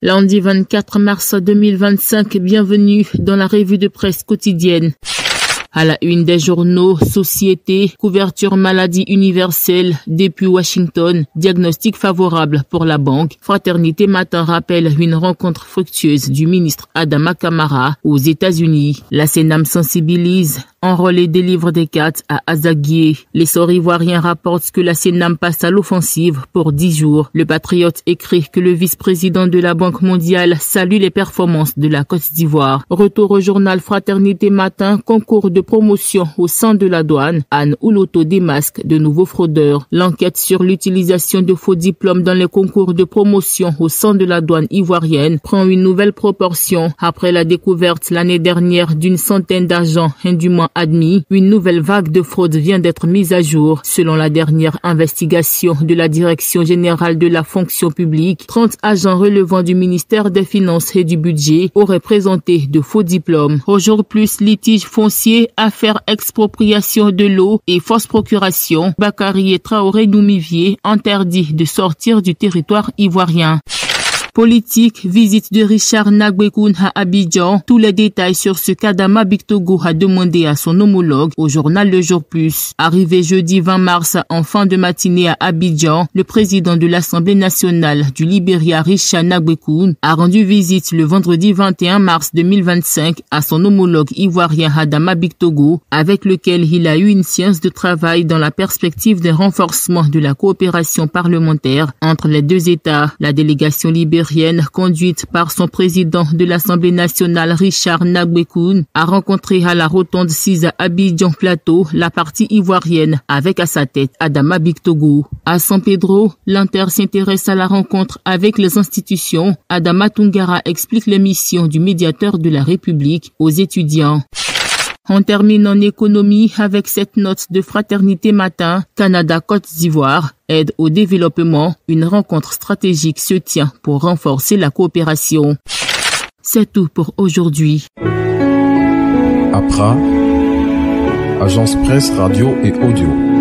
Lundi 24 mars 2025, bienvenue dans la revue de presse quotidienne. À la une des journaux, Société, couverture maladie universelle depuis Washington, diagnostic favorable pour la banque. Fraternité Matin rappelle une rencontre fructueuse du ministre Adama Kamara aux États-Unis. La Sénam sensibilise. Enrôlé délivre des cartes à Azaguié. Les sorts ivoiriens rapportent que la Sénam passe à l'offensive pour 10 jours. Le Patriote écrit que le vice-président de la Banque mondiale salue les performances de la Côte d'Ivoire. Retour au journal Fraternité Matin, concours de promotion au sein de la douane. Anne Ouloto démasque de nouveaux fraudeurs. L'enquête sur l'utilisation de faux diplômes dans les concours de promotion au sein de la douane ivoirienne prend une nouvelle proportion après la découverte l'année dernière d'une centaine d'agents indûment admis. Une nouvelle vague de fraude vient d'être mise à jour. Selon la dernière investigation de la Direction générale de la fonction publique, 30 agents relevant du ministère des Finances et du Budget auraient présenté de faux diplômes. Aujourd'hui plus, litige foncier, affaire expropriation de l'eau et fausse procuration. Bakary et Traoré Noumivier interdit de sortir du territoire ivoirien. Politique, visite de Richard Nagbekoun à Abidjan. Tous les détails sur ce qu'Adama Bictogo a demandé à son homologue au journal Le Jour Plus. Arrivé jeudi 20 mars en fin de matinée à Abidjan, le président de l'Assemblée nationale du Libéria, Richard Nagbekoun, a rendu visite le vendredi 21 mars 2025 à son homologue ivoirien Adama Bictogo, avec lequel il a eu une séance de travail dans la perspective d'un renforcement de la coopération parlementaire entre les deux États. La délégation libérienne conduite par son président de l'Assemblée nationale Richard Nagbekoun a rencontré à la Rotonde 6 à Abidjan Plateau la partie ivoirienne avec à sa tête Adama Bictogo. À San Pedro, l'Inter s'intéresse à la rencontre avec les institutions. Adama Tungara explique les missions du médiateur de la République aux étudiants. On termine en économie avec cette note de Fraternité Matin. Canada-Côte d'Ivoire, aide au développement. Une rencontre stratégique se tient pour renforcer la coopération. C'est tout pour aujourd'hui. APRA, Agence Presse Radio et Audio.